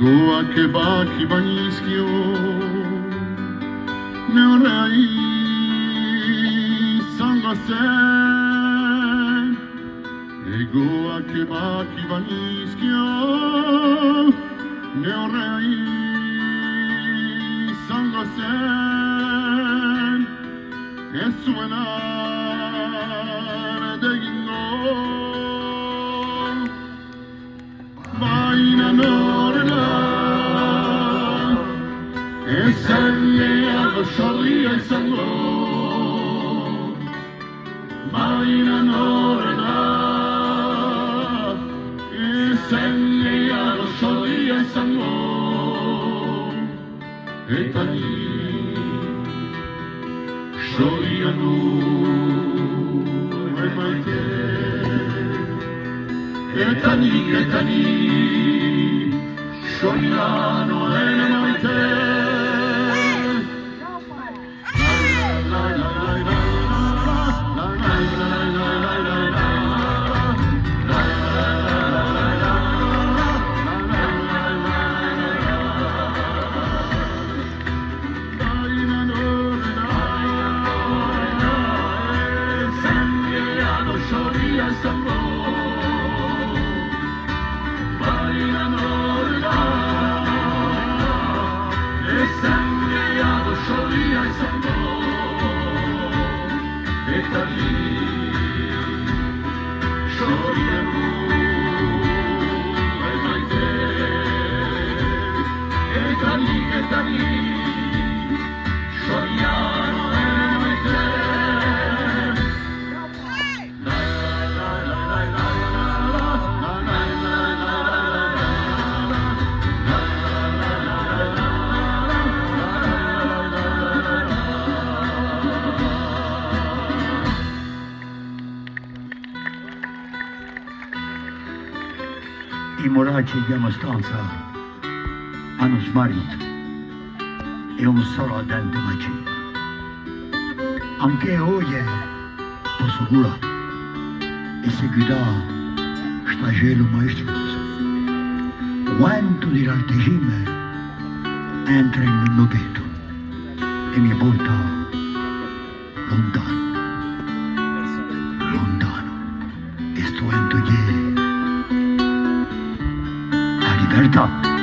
goa che banischio ne vorrei sangue sen e goa che banischio ne vorrei sangue sen e suonare degli Senni allo sciolli e sango Baina norena E senni allo sciolli e sango E tani Sciogliano e maite E tani Sciogliano e maite I moraci di una stanza hanno smarrito e un solo dente macino. Anche oggi posso curare e seguire stagelo maestoso. Quanto dirà il regime entra in un novetto e mi porta lontano, e sto vento la libertà.